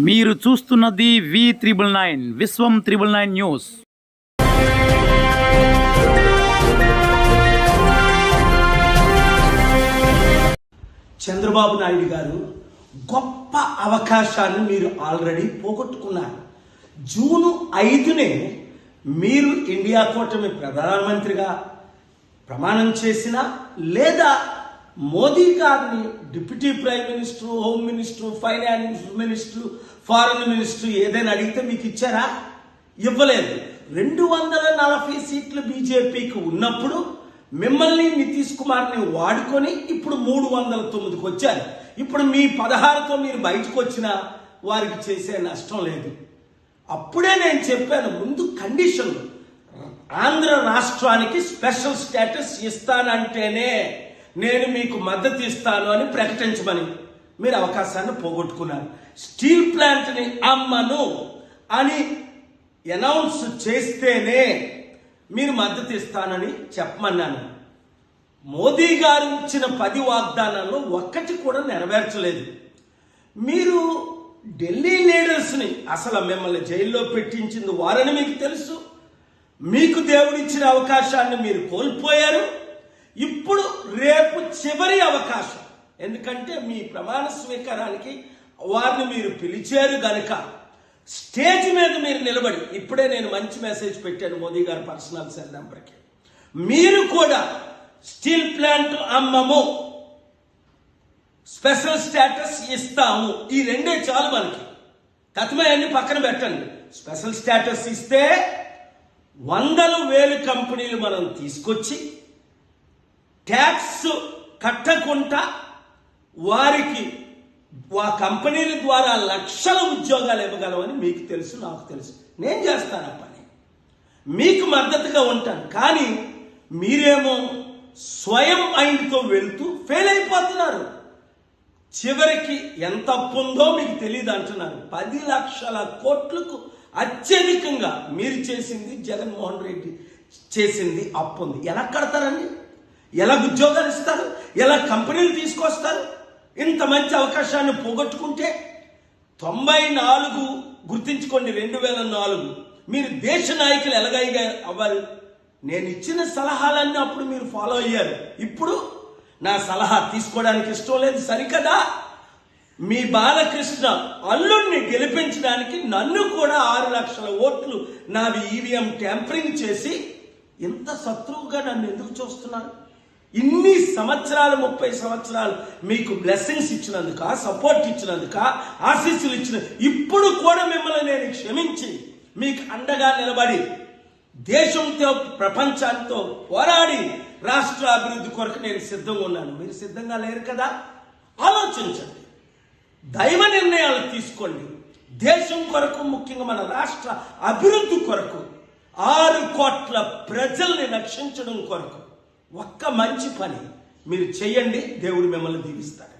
మీరు చూస్తున్నది V999 విశ్వం 999 news. Chandrababu Naidu గారు గొప్ప అవకాశాన్ని మీరు ఆల్రెడీ పోగొట్టుకున్నారు. జూన్ 5నే మీరు ఇండియా కూటమి ప్రధానమంత్రిగా ప్రమాణం చేసినా లేదా మోదీ గారిని deputy prime minister, home minister, finance minister, foreign minister ఏదైనా అడిగితే మీకు ఇచ్చారా? ఇవ్వలేదు. 240 సీట్లు బీజేపీకి ఉన్నప్పుడు మిమ్మల్ని నితీష్ కుమార్ని వాడుకొని ఇప్పుడు 309కి వచ్చారు. ఇప్పుడు మీ 16తో మీరు బయటకు వచ్చినా వారికి చేసే నష్టం లేదు. అప్పుడే నేను చెప్పాను, ముందు కండిషన్ ఆంధ్ర రాష్ట్రానికి స్పెషల్ స్టేటస్ ఇస్తానంటేనే నేను మీకు మద్దతు ఇస్తాను అని ప్రకటించమని. మీరు అవకాశాన్ని పోగొట్టుకున్నారు. స్టీల్ ప్లాంట్ని అమ్మను అని అనౌన్స్ చేస్తేనే మీరు మద్దతు ఇస్తానని చెప్పమన్నాను. మోదీ గారు ఇచ్చిన 10 వాగ్దానాల్లో ఒక్కటి కూడా నెరవేర్చలేదు. మీరు ఢిల్లీ లీడర్స్ని అసలు మిమ్మల్ని జైల్లో పెట్టించింది వారని మీకు తెలుసు. మీకు దేవుడిచ్చిన అవకాశాన్ని మీరు కోల్పోయారు. ఇప్పుడు రేపు చివరి అవకాశం, ఎందుకంటే మీ ప్రమాణ స్వీకారానికి వారిని మీరు పిలిచారు గనుక స్టేజ్ మీద మీరు నిలబడి, ఇప్పుడే నేను మంచి మెసేజ్ పెట్టాను మోదీ గారి పర్సనల్ సెల్ నెంబర్కి, మీరు కూడా స్టీల్ ప్లాంట్ అమ్మము, స్పెషల్ స్టేటస్ ఇస్తాము, ఈ రెండే చాలు మనకి. తత్మయాన్ని పక్కన పెట్టండి. స్పెషల్ స్టేటస్ ఇస్తే 100,000 కంపెనీలు మనం తీసుకొచ్చి ట్యాక్స్ కట్టకుండా వారికి ఆ కంపెనీల ద్వారా లక్షల ఉద్యోగాలు ఇవ్వగలమని మీకు తెలుసు, నాకు తెలుసు. నేను చేస్తాను ఆ పని, మీకు మద్దతుగా ఉంటాను. కానీ మీరేమో స్వయం మైండ్తో వెళ్తూ ఫెయిల్ అయిపోతున్నారు. చివరికి ఎంత అప్పు ఉందో మీకు తెలియదు అంటున్నారు. 10 లక్షల కోట్లకు అత్యధికంగా మీరు చేసింది, జగన్మోహన్ రెడ్డి చేసింది అప్పు ఉంది. ఎలా కడతారండి? ఎలా ఉద్యోగాలు ఇస్తారు? ఎలా కంపెనీలు తీసుకొస్తారు? ఇంత మంచి అవకాశాన్ని పోగొట్టుకుంటే 94 గుర్తించుకోండి, 2004 మీరు దేశ నాయకులు ఎలాగైనా అవ్వాలి. నేను ఇచ్చిన సలహాలన్నీ అప్పుడు మీరు ఫాలో అయ్యారు. ఇప్పుడు నా సలహా తీసుకోవడానికి ఇష్టం లేదు సరికదా? మీ బాలకృష్ణ అల్లుడిని గెలిపించడానికి నన్ను కూడా 6 లక్షల ఓట్లు నావి ఈవీఎం ట్యాంపరింగ్ చేసి ఇంత శత్రువుగా నన్ను ఎందుకు చూస్తున్నారు? ఇన్ని సంవత్సరాలు, 30 సంవత్సరాలు మీకు బ్లెస్సింగ్స్ ఇచ్చినందుక, సపోర్ట్ ఇచ్చినందుక, ఆశీస్సులు ఇచ్చిన, ఇప్పుడు కూడా మిమ్మల్ని నేను క్షమించి మీకు అండగా నిలబడి దేశంతో ప్రపంచాంతో పోరాడి రాష్ట్ర అభివృద్ధి కొరకు నేను సిద్ధంగా ఉన్నాను. మీరు సిద్ధంగా లేరు కదా? ఆలోచించండి, దైవ నిర్ణయాలు తీసుకోండి. దేశం కొరకు, ముఖ్యంగా మన రాష్ట్ర అభివృద్ధి కొరకు, 6 కోట్ల ప్రజల్ని రక్షించడం కొరకు ఒక్క మంచి పని మీరు చేయండి. దేవుడు మిమ్మల్ని దీవిస్తాడు.